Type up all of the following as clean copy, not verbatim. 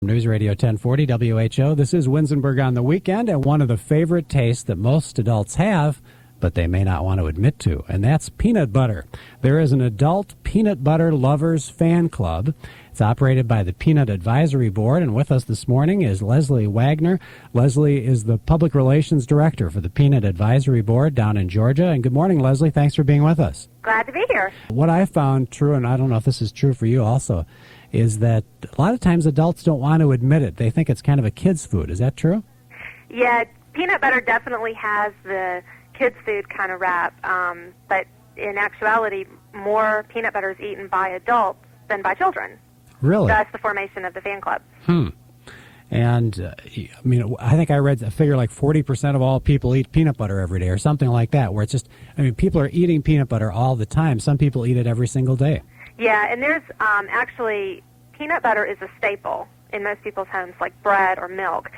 News Radio 1040 WHO. This is Winzenburg on the weekend, and one of the favorite tastes that most adults have, but they may not want to admit to, and that's peanut butter. There is an adult peanut butter lovers fan club. It's operated by the Peanut Advisory Board, and with us this morning is Leslie Wagner. Leslie is the Public Relations Director for the Peanut Advisory Board down in Georgia. And good morning, Leslie. Thanks for being with us. Glad to be here. What I found true, and I don't know if this is true for you also, is that a lot of times adults don't want to admit it. They think it's kind of a kid's food. Is that true? Yeah, peanut butter definitely has the kids' food kind of rap, but in actuality, more peanut butter is eaten by adults than by children. Really? That's the formation of the fan club. And, I think I read a figure like 40% of all people eat peanut butter every day or something like that, where it's just, people are eating peanut butter all the time. Some people eat it every single day. Yeah, and there's actually, peanut butter is a staple in most people's homes, like bread or milk.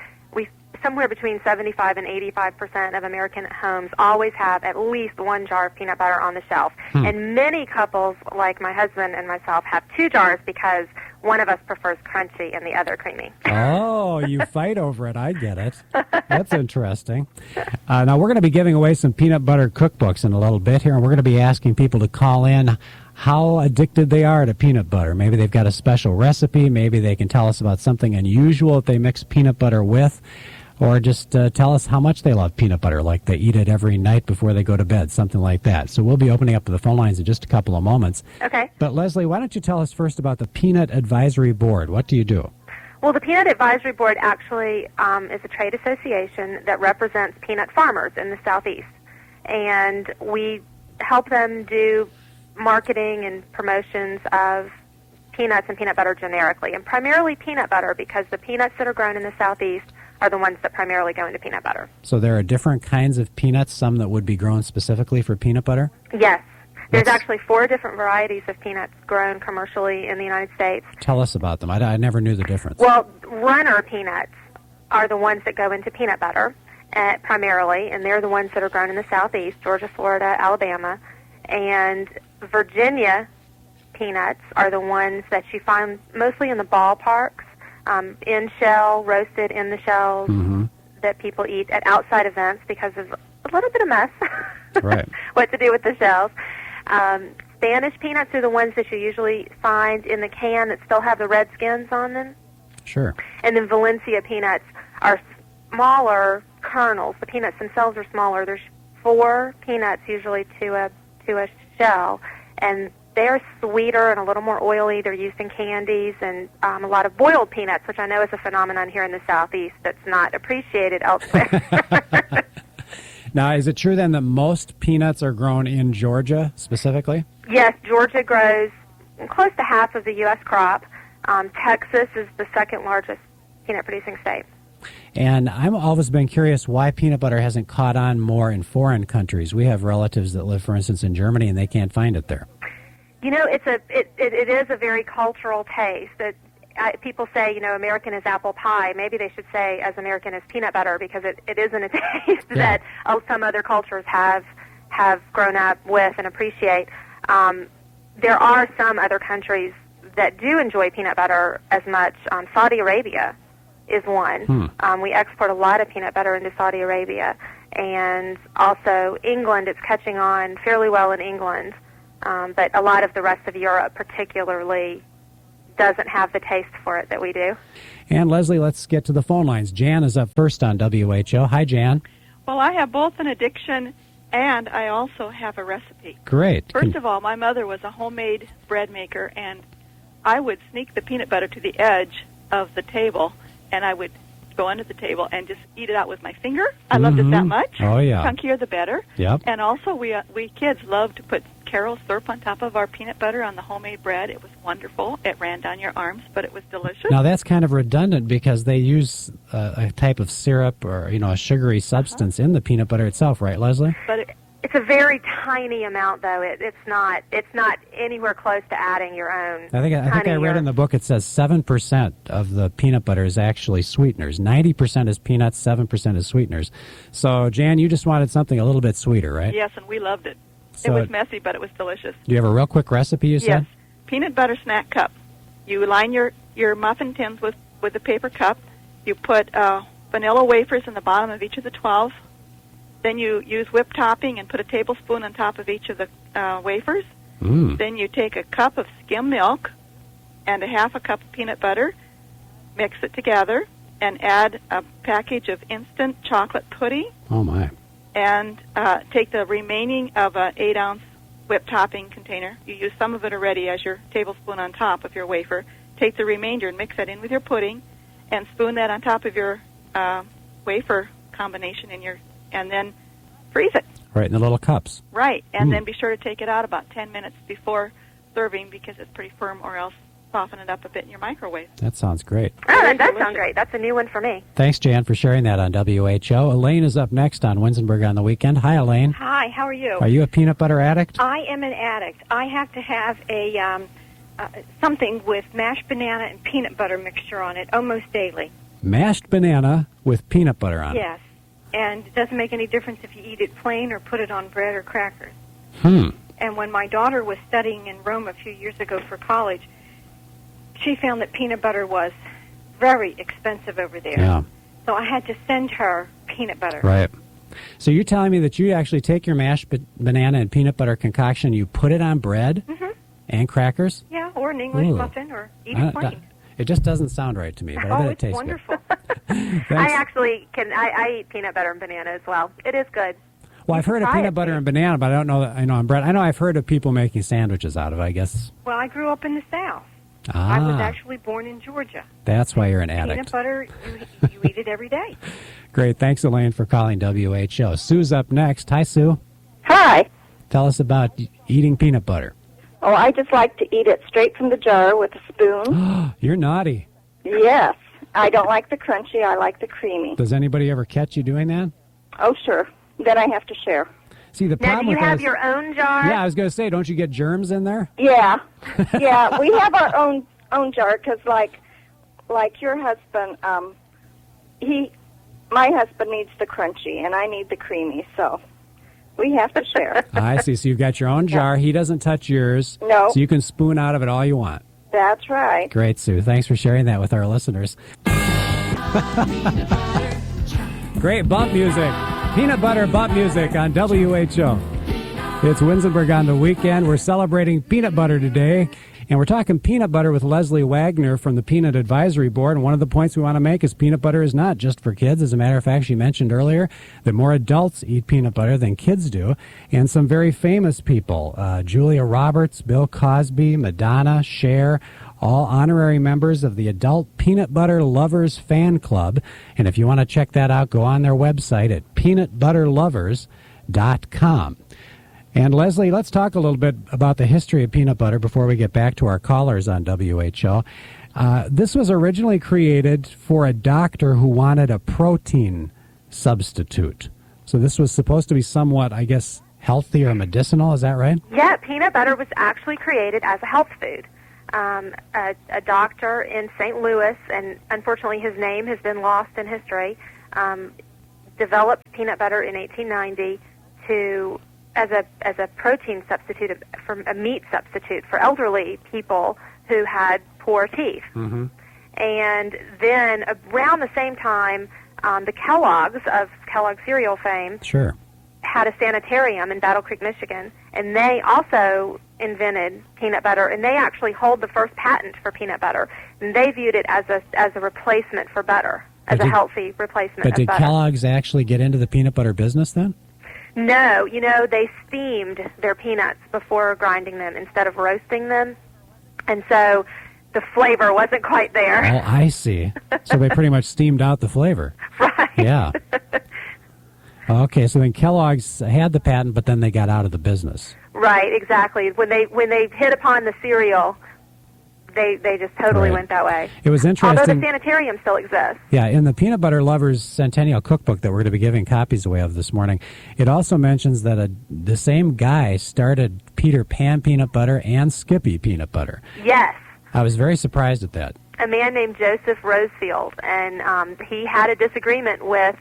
Somewhere between 75 and 85% of American homes always have at least one jar of peanut butter on the shelf. And many couples, like my husband and myself, have two jars because one of us prefers crunchy and the other creamy. Oh, you fight over it. I get it. That's interesting. Now, we're going to be giving away some peanut butter cookbooks in a little bit here, and we're going to be asking people to call in how addicted they are to peanut butter. Maybe they've got a special recipe. Maybe they can tell us about something unusual that they mix peanut butter with. Or just tell us how much they love peanut butter, like they eat it every night before they go to bed, something like that. So we'll be opening up the phone lines in just a couple of moments. Okay. But Leslie, why don't you tell us first about the Peanut Advisory Board? What do you do? Well, the Peanut Advisory Board actually is a trade association that represents peanut farmers in the Southeast. And we help them do marketing and promotions of peanuts and peanut butter generically, and primarily peanut butter because the peanuts that are grown in the Southeast are the ones that primarily go into peanut butter. So there are different kinds of peanuts, some that would be grown specifically for peanut butter? Yes. There's actually 4 different varieties of peanuts grown commercially in the United States. Tell us about them. I never knew the difference. Well, runner peanuts are the ones that go into peanut butter primarily, and they're the ones that are grown in the Southeast, Georgia, Florida, Alabama. And Virginia peanuts are the ones that you find mostly in the ballparks, in shell, roasted in the shells, that people eat at outside events because of a little bit of mess. Right. What to do with the shells. Spanish peanuts are the ones that you usually find in the can that still have the red skins on them. Sure. And then Valencia peanuts are smaller kernels. The peanuts themselves are smaller. There's 4 peanuts usually to a shell, and they're sweeter and a little more oily. They're used in candies and a lot of boiled peanuts, which I know is a phenomenon here in the Southeast that's not appreciated elsewhere. Now, is it true then that most peanuts are grown in Georgia specifically? Yes, Georgia grows close to half of the U.S. crop. Texas is the second largest peanut-producing state. And I've always been curious why peanut butter hasn't caught on more in foreign countries. We have relatives that live, for instance, in Germany, and they can't find it there. It is a very cultural taste. People say, American is apple pie. Maybe they should say as American as peanut butter because it isn't a taste that some other cultures have grown up with and appreciate. There are some other countries that do enjoy peanut butter as much. Saudi Arabia is one. We export a lot of peanut butter into Saudi Arabia. And also England, it's catching on fairly well in England. But a lot of the rest of Europe particularly doesn't have the taste for it that we do. And Leslie, let's get to the phone lines. Jan is up first on WHO. Hi, Jan. Well, I have both an addiction and I also have a recipe. Great. First of all, my mother was a homemade bread maker, and I would sneak the peanut butter to the edge of the table, and I would go under the table and just eat it out with my finger. I loved it that much. Oh, yeah. Chunkier the better. Yep. And also, we kids loved to put Carol's syrup on top of our peanut butter on the homemade bread. It was wonderful. It ran down your arms, but it was delicious. Now, that's kind of redundant because they use a type of syrup or, a sugary substance in the peanut butter itself, right, Leslie? But it's a very tiny amount, though. It's not anywhere close to adding your own. I think I read in the book it says 7% of the peanut butter is actually sweeteners. 90% is peanuts, 7% is sweeteners. So, Jan, you just wanted something a little bit sweeter, right? Yes, and we loved it. So it was messy, but it was delicious. Do you have a real quick recipe, you said? Yes. Peanut butter snack cup. You line your muffin tins with with a paper cup. You put vanilla wafers in the bottom of each of the 12. Then you use whipped topping and put a tablespoon on top of each of the wafers. Then you take a cup of skim milk and a half a cup of peanut butter, mix it together, and add a package of instant chocolate pudding. Oh, my. And take the remaining of an 8-ounce whipped topping container. You use some of it already as your tablespoon on top of your wafer. Take the remainder and mix that in with your pudding, and spoon that on top of your wafer combination and then freeze it. Right, in the little cups. Right, and then be sure to take it out about 10 minutes before serving because it's pretty firm, or else soften it up a bit in your microwave. That sounds great. Oh, that does sound great. That's a new one for me. Thanks, Jan, for sharing that on WHO. Elaine is up next on Winzenburg on the Weekend. Hi, Elaine. Hi, how are you? Are you a peanut butter addict? I am an addict. I have to have a something with mashed banana and peanut butter mixture on it almost daily. Mashed banana with peanut butter on it? Yes, and it doesn't make any difference if you eat it plain or put it on bread or crackers. And when my daughter was studying in Rome a few years ago for college, she found that peanut butter was very expensive over there. Yeah. So I had to send her peanut butter. Right. So you're telling me that you actually take your mashed banana and peanut butter concoction, you put it on bread and crackers? Yeah, or an English muffin, or eat it plain. It just doesn't sound right to me, but I bet it tastes wonderful. good. I actually I eat peanut butter and banana as well. It is good. Well, I've heard of peanut butter and banana, but I don't know that I know on bread. I know I've heard of people making sandwiches out of it, I guess. Well, I grew up in the South. I was actually born in Georgia. That's why you're an addict. Peanut butter, you eat it every day. Great. Thanks, Elaine, for calling WHO. Sue's up next. Hi, Sue. Hi. Tell us about eating peanut butter. Oh, I just like to eat it straight from the jar with a spoon. You're naughty. Yes. I don't like the crunchy. I like the creamy. Does anybody ever catch you doing that? Oh, sure. Then I have to share. See, the Now, problem do you with have those- your own jar? Yeah, I was going to say, don't you get germs in there? Yeah. Yeah, we have our own jar because, like your husband, my husband needs the crunchy and I need the creamy, so we have to share. I see. So you've got your own jar. He doesn't touch yours. No. So you can spoon out of it all you want. That's right. Great, Sue. Thanks for sharing that with our listeners. Great bump music. Peanut butter bump music on WHO. It's Winzenburg on the Weekend. We're celebrating peanut butter today, and we're talking peanut butter with Leslie Wagner from the Peanut Advisory Board. And one of the points we want to make is peanut butter is not just for kids. As a matter of fact, she mentioned earlier that more adults eat peanut butter than kids do. And some very famous people, Julia Roberts, Bill Cosby, Madonna, Cher, all honorary members of the Adult Peanut Butter Lovers Fan Club. And if you want to check that out, go on their website at peanutbutterlovers.com. And Leslie, let's talk a little bit about the history of peanut butter before we get back to our callers on WHO. This was originally created for a doctor who wanted a protein substitute. So this was supposed to be somewhat, I guess, healthy or medicinal. Is that right? Yeah, peanut butter was actually created as a health food. A doctor in St. Louis, and unfortunately his name has been lost in history, developed peanut butter in 1890 as a protein substitute, for a meat substitute for elderly people who had poor teeth. Mm-hmm. And then around the same time, the Kellogg's of Kellogg cereal fame Sure. had a sanitarium in Battle Creek, Michigan, and they also invented peanut butter, and they actually hold the first patent for peanut butter, and they viewed it as a replacement for butter, as a healthy replacement But of did butter. Kellogg's actually get into the peanut butter business then? No, they steamed their peanuts before grinding them instead of roasting them, and so the flavor wasn't quite there. Oh, I see. So they pretty much steamed out the flavor. Right. Yeah. Okay, so then Kellogg's had the patent, but then they got out of the business. Right, exactly. When they hit upon the cereal, they just totally Right. went that way. It was interesting. Although the sanitarium still exists. Yeah, in the Peanut Butter Lovers Centennial Cookbook that we're going to be giving copies away of this morning, it also mentions that the same guy started Peter Pan peanut butter and Skippy peanut butter. Yes. I was very surprised at that. A man named Joseph Rosefield, and he had a disagreement with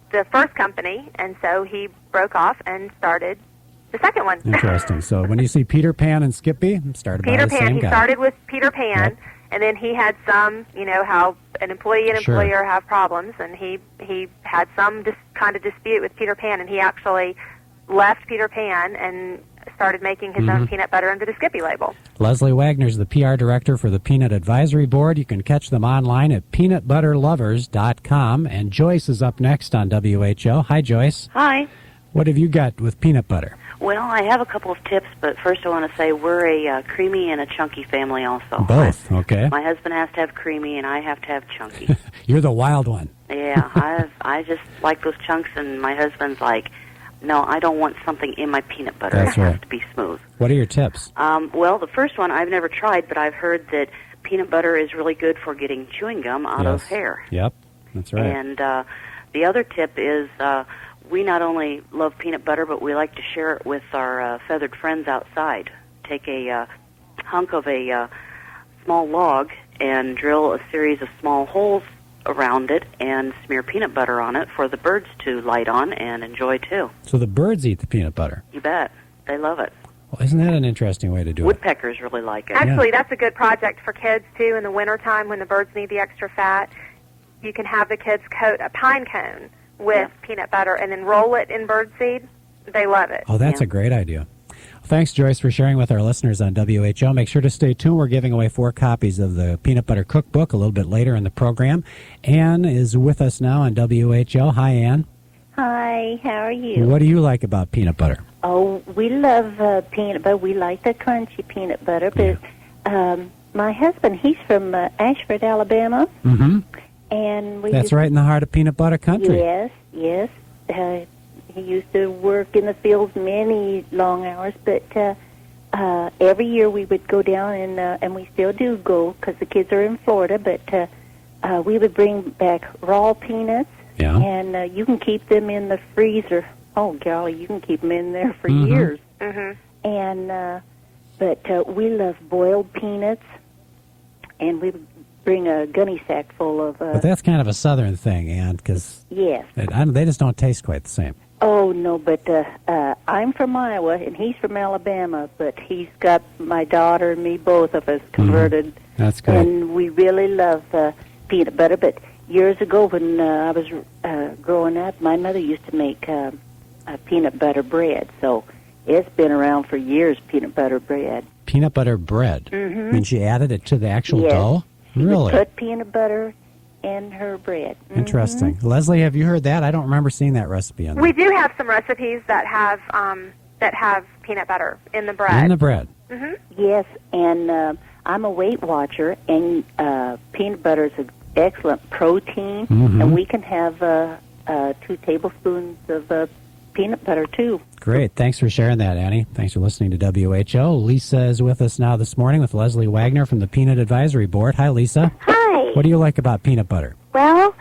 the first company, and so he broke off and started the second one. Interesting. So when you see Peter Pan and Skippy, started by Peter the Pan, same he guy. started with Peter Pan, Yep. And then he had some, you know, how an employee and Sure. employer have problems, and he had some kind of dispute with Peter Pan, and he actually left Peter Pan and started making his own peanut butter under the Skippy label. Leslie Wagner's the PR director for the Peanut Advisory Board. You can catch them online at peanutbutterlovers.com. And Joyce is up next on WHO. Hi, Joyce. Hi. What have you got with peanut butter? Well, I have a couple of tips, but first I want to say we're a creamy and a chunky family also. Both, okay. My husband has to have creamy, and I have to have chunky. You're the wild one. Yeah, I just like those chunks, and my husband's like, no, I don't want something in my peanut butter. That's it has right. to be smooth. What are your tips? Well, the first one I've never tried, but I've heard that peanut butter is really good for getting chewing gum out of hair. Yep, that's right. And the other tip is we not only love peanut butter, but we like to share it with our feathered friends outside. Take a hunk of a small log and drill a series of small holes around it and smear peanut butter on it for the birds to light on and enjoy too. So the birds eat the peanut butter. You bet. They love it. Well, isn't that an interesting way to do it? Woodpeckers really like it. Actually, that's a good project for kids, too, in the wintertime when the birds need the extra fat. You can have the kids coat a pine cone with peanut butter and then roll it in birdseed. They love it. Oh, that's a great idea. Well, thanks, Joyce, for sharing with our listeners on WHO. Make sure to stay tuned. We're giving away 4 copies of the Peanut Butter Cookbook a little bit later in the program. Ann is with us now on WHO. Hi, Ann. Hi, how are you? What do you like about peanut butter? Oh, we love peanut butter. We like the crunchy peanut butter, but my husband, he's from Ashford, Alabama. Mm-hmm. And That's right in the heart of peanut butter country. Yes. He used to work in the fields many long hours, but every year we would go down, and we still do go because the kids are in Florida, but we would bring back raw peanuts, and you can keep them in the freezer. Oh, golly, you can keep them in there for years. Mm-hmm. And but we love boiled peanuts, and we would bring a gunny sack full of... but that's kind of a southern thing, Ann, because they just don't taste quite the same. Oh, no, but I'm from Iowa, and he's from Alabama, but he's got my daughter and me, both of us, converted. That's great. And we really love peanut butter, but years ago when I was growing up, my mother used to make peanut butter bread, so it's been around for years, peanut butter bread. Peanut butter bread? Mm-hmm. I mean, she added it to the actual dough? Really? Put peanut butter in her bread. Mm-hmm. Interesting. Leslie, have you heard that? I don't remember seeing that recipe in there. We do have some recipes that have peanut butter in the bread. In the bread. Mm-hmm. Yes, and I'm a Weight Watcher, and peanut butter is an excellent protein, and we can have 2 tablespoons of peanut butter, too. Great. Thanks for sharing that, Annie. Thanks for listening to WHO. Lisa is with us now this morning with Leslie Wagner from the Peanut Advisory Board. Hi, Lisa. Hi. What do you like about peanut butter? Well,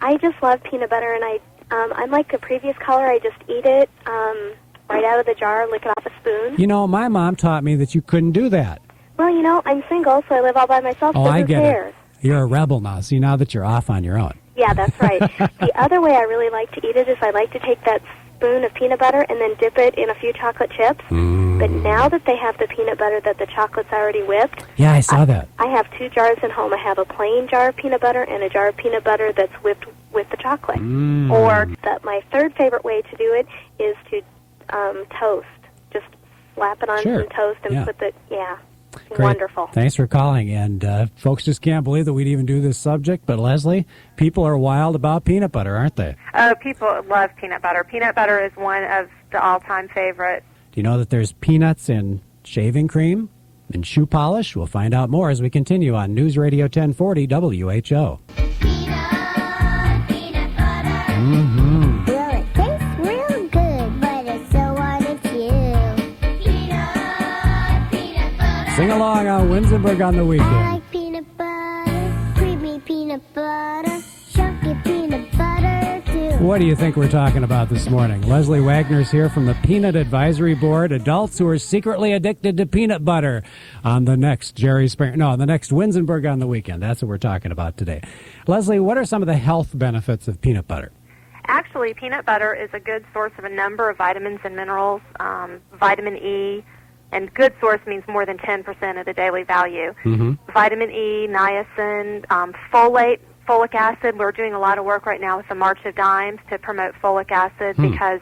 I just love peanut butter, and I'm like the previous caller. I just eat it right out of the jar, lick it off a spoon. You know, my mom taught me that you couldn't do that. Well, you know, I'm single, so I live all by myself, so I who get cares? it. You're a rebel now. See, now that you're off on your own. Yeah, that's right. The other way I really like to eat it is I like to take that spoon of peanut butter and then dip it in a few chocolate chips. But now that they have the peanut butter that the chocolate's already whipped... Yeah, I saw that. I have 2 jars at home. I have a plain jar of peanut butter and a jar of peanut butter that's whipped with the chocolate. Or my third favorite way to do it is to toast. Just slap it on some toast and put the... Great. Wonderful. Thanks for calling. And folks just can't believe that we'd even do this subject. But, Leslie, people are wild about peanut butter, aren't they? Oh, people love peanut butter. Peanut butter is one of the all-time favorites. Do you know that there's peanuts in shaving cream and shoe polish? We'll find out more as we continue on News Radio 1040 WHO. Peanut butter. Well, it tastes real good, but it's so hard to chew. Peanut butter. Sing along on Winzenburg on the I weekend. like peanut butter, creamy peanut butter, chunky peanut butter too. What do you think we're talking about this morning? Leslie Wagner's here from the Peanut Advisory Board. Adults who are secretly addicted to peanut butter on the next the next Winzenburg on the weekend. That's what we're talking about today. Leslie, what are some of the health benefits of peanut butter? Actually, peanut butter is a good source of a number of vitamins and minerals, vitamin E, and good source means more than 10% of the daily value. Vitamin E, niacin, folate, folic acid. We're doing a lot of work right now with the March of Dimes to promote folic acid because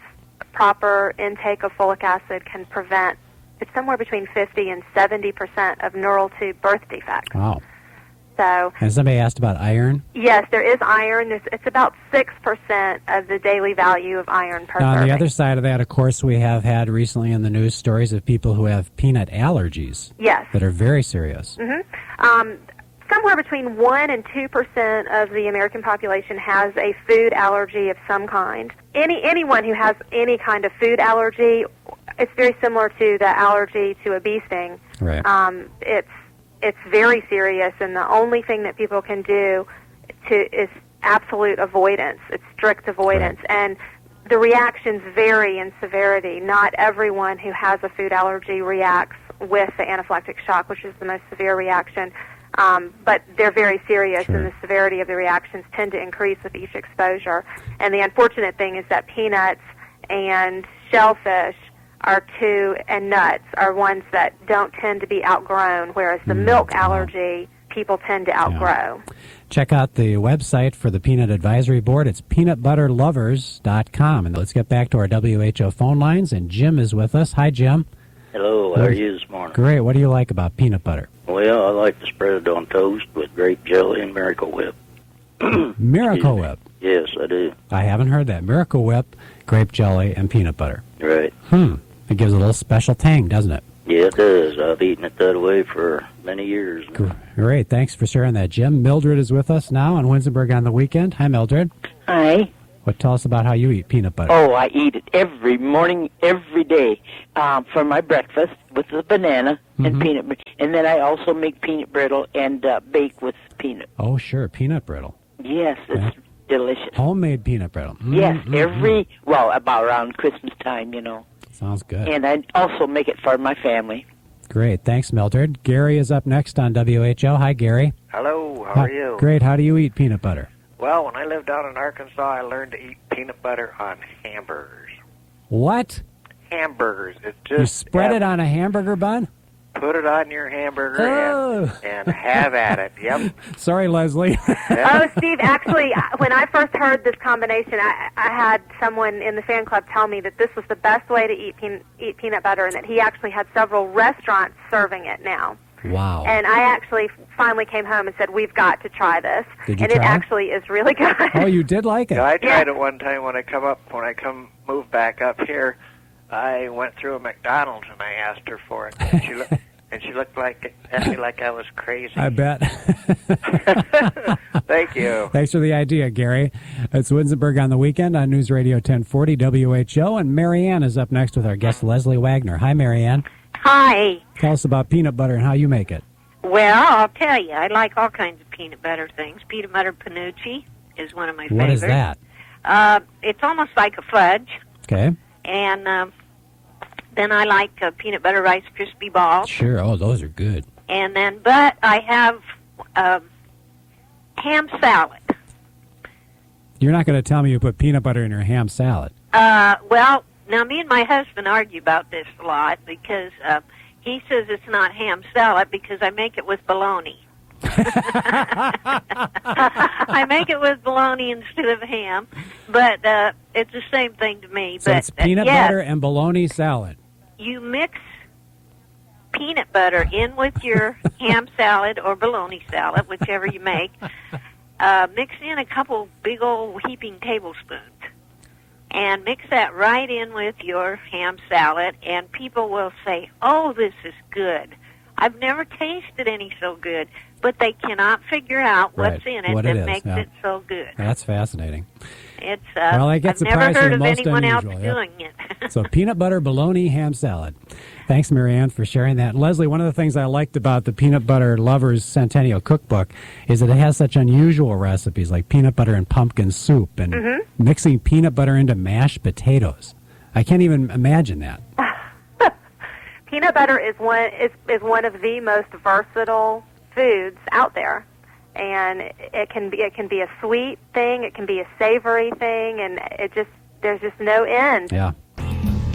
proper intake of folic acid can prevent, it's somewhere between 50 and 70% of neural tube birth defects. Wow. So, and somebody asked about iron? Yes, there is iron. It's about 6% of the daily value of iron per Now, on serving. the other side of that, of course, we have had recently in the news stories of people who have peanut allergies. Yes. That are very serious. Somewhere between 1 and 2% of the American population has a food allergy of some kind. Anyone who has any kind of food allergy, it's very similar to the allergy to a bee sting. Right. It's very serious, and the only thing that people can do is absolute avoidance. It's strict avoidance. Right. And the reactions vary in severity. Not everyone who has a food allergy reacts with the anaphylactic shock, which is the most severe reaction. But they're very serious, and the severity of the reactions tend to increase with each exposure. And the unfortunate thing is that peanuts and shellfish and nuts are ones that don't tend to be outgrown, whereas the milk allergy people tend to outgrow. Yeah. Check out the website for the Peanut Advisory Board. It's peanutbutterlovers.com. And let's get back to our WHO phone lines, and Jim is with us. Hi, Jim. Hello, how are you this morning? Great. What do you like about peanut butter? Well, I like to spread it on toast with grape jelly and Miracle Whip. Miracle Whip? Yes, I do. I haven't heard that. Miracle Whip, grape jelly, and peanut butter. Right. It gives a little special tang, doesn't it? Yeah, it does. I've eaten it that way for many years now. Great. Thanks for sharing that, Jim. Mildred is with us now on Winzenburg on the Weekend. Hi, Mildred. Hi. Tell us about how you eat peanut butter. Oh, I eat it every morning, every day, for my breakfast with the banana and peanut butter. And then I also make peanut brittle and bake with peanut. Oh, sure, peanut brittle. Yes, it's delicious. Homemade peanut brittle. Yes, about around Christmas time, you know. Sounds good. And I also make it for my family. Great. Thanks, Mildred. Gary is up next on WHO. Hi, Gary. Hello. How are you? Great. How do you eat peanut butter? Well, when I lived out in Arkansas, I learned to eat peanut butter on hamburgers. What? Hamburgers. It's just you spread it on a hamburger bun? Put it on your hamburger and have at it. Yep. Sorry, Leslie. Oh, Steve, actually, when I first heard this combination, I had someone in the fan club tell me that this was the best way to eat peanut butter, and that he actually had several restaurants serving it now. Wow. And I actually finally came home and said, we've got to try this. Did you and try it actually is really good. Oh, you did like it? Yeah, I tried it one time when I move back up here. I went through a McDonald's and I asked her for it. And she looked at me like I was crazy. I bet. Thank you. Thanks for the idea, Gary. It's Winzenburg on the Weekend on News Radio 1040 WHO, and Marianne is up next with our guest Leslie Wagner. Hi, Marianne. Hi. Tell us about peanut butter and how you make it. Well, I'll tell you, I like all kinds of peanut butter things. Peanut butter panucci is one of my favorites. What is that? It's almost like a fudge. Okay. And then I like peanut butter Rice Krispie balls. Sure. Oh, those are good. And then, but I have ham salad. You're not going to tell me you put peanut butter in your ham salad. Well, now me and my husband argue about this a lot because he says it's not ham salad because I make it with bologna. I make it with bologna instead of ham, but it's the same thing to me. So but, it's peanut butter and bologna salad. You mix peanut butter in with your ham salad or bologna salad, whichever you make. Mix in a couple big old heaping tablespoons. And mix that right in with your ham salad, and people will say, oh, this is good. I've never tasted any so good, but they cannot figure out what's in it that makes it so good. That's fascinating. It's well, I get I've never heard of most anyone unusual, else doing it. So peanut butter, bologna, ham salad. Thanks, Marianne, for sharing that. And Leslie, one of the things I liked about the Peanut Butter Lovers Centennial Cookbook is that it has such unusual recipes like peanut butter and pumpkin soup and mixing peanut butter into mashed potatoes. I can't even imagine that. Peanut butter is one of the most versatile foods out there, and it can be a sweet thing, it can be a savory thing, and there's just no end. Yeah.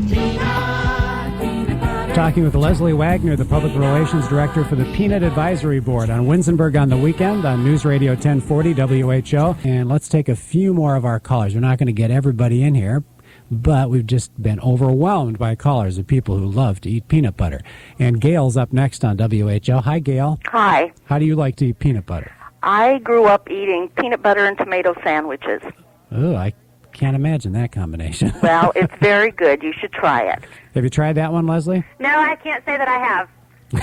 Peanut butter. Talking with Leslie Wagner, the Public Relations Director for the Peanut Advisory Board on Winzenburg on the weekend on News Radio 1040 WHO. And let's take a few more of our callers. We're not going to get everybody in here, but we've just been overwhelmed by callers of people who love to eat peanut butter. And Gail's up next on WHO. Hi, Gail. Hi. How do you like to eat peanut butter? I grew up eating peanut butter and tomato sandwiches. Oh, I can't imagine that combination. Well, it's very good. You should try it. Have you tried that one, Leslie? No, I can't say that I have.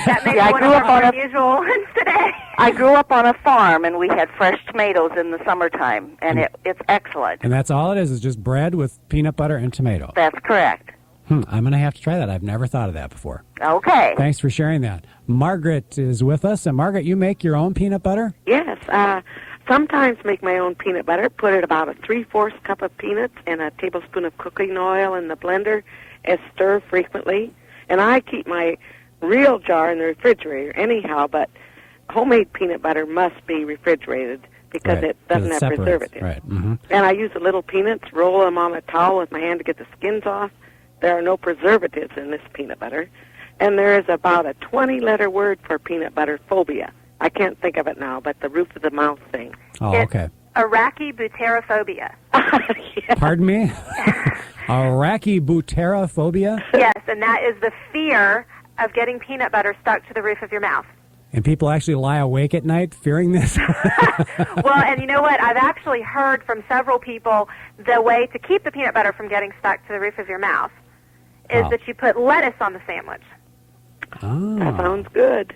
That may be I one grew of up our on more unusual ones today. I grew up on a farm, and we had fresh tomatoes in the summertime, and it's excellent. And that's all it is just bread with peanut butter and tomato. That's correct. I'm going to have to try that. I've never thought of that before. Okay. Thanks for sharing that. Margaret is with us. And Margaret, you make your own peanut butter? Yes. Sometimes make my own peanut butter. Put it about a 3/4 cup of peanuts and a tablespoon of cooking oil in the blender and stir frequently. And I keep my real jar in the refrigerator anyhow, but homemade peanut butter must be refrigerated because it doesn't have preservatives. Right. Mm-hmm. And I use the little peanuts, roll them on a towel with my hand to get the skins off. There are no preservatives in this peanut butter. And there is about a 20-letter word for peanut butter phobia. I can't think of it now, but the roof of the mouth thing. Oh, okay. Arachibuterophobia. Pardon me? Arachibuterophobia? Yes, and that is the fear of getting peanut butter stuck to the roof of your mouth. And people actually lie awake at night fearing this? Well, and you know what? I've actually heard from several people the way to keep the peanut butter from getting stuck to the roof of your mouth is that you put lettuce on the sandwich. Oh. That sounds good.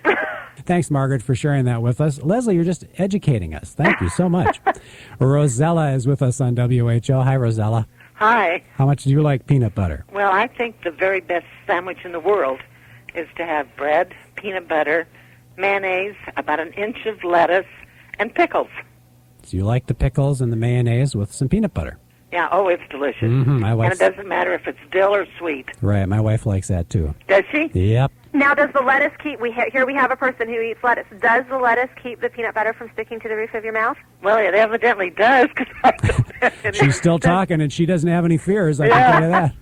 Thanks, Margaret, for sharing that with us. Leslie, you're just educating us. Thank you so much. Rosella is with us on WHO. Hi, Rosella. Hi. How much do you like peanut butter? Well, I think the very best sandwich in the world is to have bread, peanut butter, mayonnaise, about an inch of lettuce, and pickles. So you like the pickles and the mayonnaise with some peanut butter? Yeah, oh, it's delicious. Mm-hmm. And it doesn't matter if it's dill or sweet. Right, my wife likes that too. Does she? Yep. Now, does the lettuce keep, here we have a person who eats lettuce. Does the lettuce keep the peanut butter from sticking to the roof of your mouth? Well, it evidently does. She's still talking, and she doesn't have any fears, I can tell you that.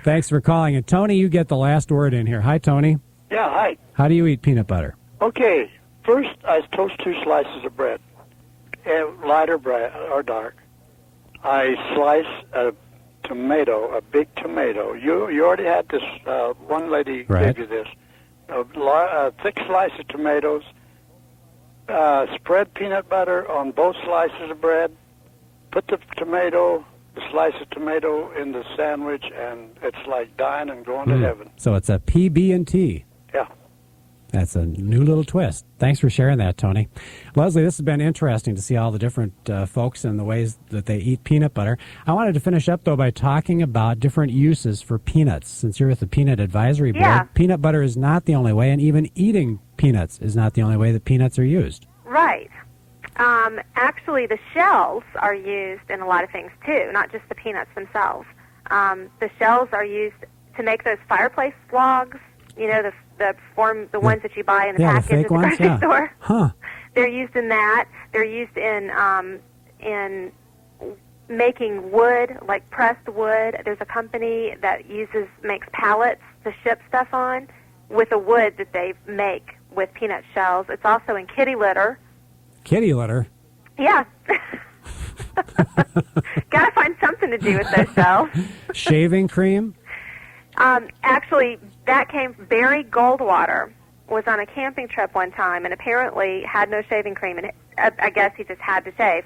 Thanks for calling. And Tony, you get the last word in here. Hi, Tony. Yeah, hi. How do you eat peanut butter? Okay, first I toast 2 slices of bread, light or bright or dark. I slice a tomato, a big tomato. You already had this. One lady gave you this. A thick slice of tomatoes. Spread peanut butter on both slices of bread. Put the slice of tomato in the sandwich, and it's like dying and going to heaven. So it's a PB&T. Yeah. That's a new little twist. Thanks for sharing that, Tony. Leslie, this has been interesting to see all the different folks and the ways that they eat peanut butter. I wanted to finish up, though, by talking about different uses for peanuts. Since you're with the Peanut Advisory Board, peanut butter is not the only way, and even eating peanuts is not the only way that peanuts are used. Right. Actually, the shells are used in a lot of things, too, not just the peanuts themselves. The shells are used to make those fireplace logs, you know, the ones that you buy in the package at the grocery store. Huh. They're used in that. They're used in making wood, like pressed wood. There's a company that makes pallets to ship stuff on with a wood that they make with peanut shells. It's also in kitty litter. Kitty litter? Yeah. Gotta find something to do with those shells. Shaving cream? Actually, Barry Goldwater was on a camping trip one time and apparently had no shaving cream, and I guess he just had to shave.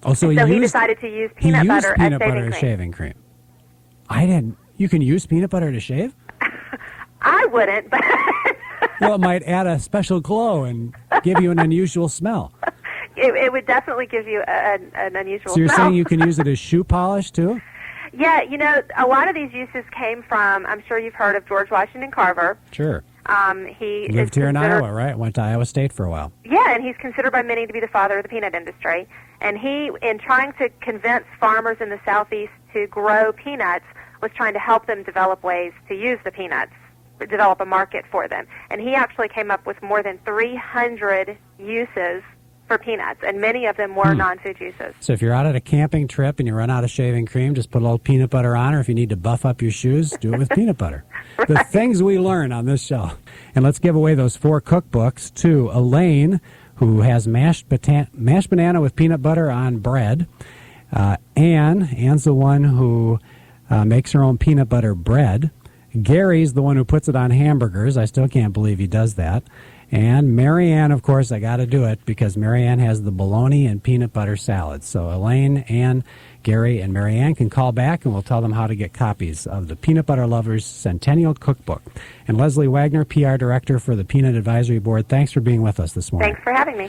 Oh, so he decided to use peanut butter as shaving cream. I didn't. You can use peanut butter to shave? I wouldn't, but... Well, it might add a special glow and give you an unusual smell. It would definitely give you an unusual smell. So you're saying you can use it as shoe polish, too? Yeah, you know, a lot of these uses came from, I'm sure you've heard of George Washington Carver. Sure. He lived here in Iowa, right? Went to Iowa State for a while. Yeah, and he's considered by many to be the father of the peanut industry. And he, in trying to convince farmers in the Southeast to grow peanuts, was trying to help them develop ways to use the peanuts, develop a market for them. And he actually came up with more than 300 uses for peanuts, and many of them were non-food juices. So if you're out at a camping trip and you run out of shaving cream, just put a little peanut butter on, or if you need to buff up your shoes, do it with peanut butter. Right. The things we learn on this show. And let's give away those 4 cookbooks to Elaine, who has mashed banana with peanut butter on bread. Anne's the one who makes her own peanut butter bread. Gary's the one who puts it on hamburgers. I still can't believe he does that. And Marianne, of course, I got to do it because Marianne has the bologna and peanut butter salad. So Elaine, Anne, Gary, and Marianne can call back, and we'll tell them how to get copies of the Peanut Butter Lovers Centennial Cookbook. And Leslie Wagner, PR Director for the Peanut Advisory Board, thanks for being with us this morning. Thanks for having me.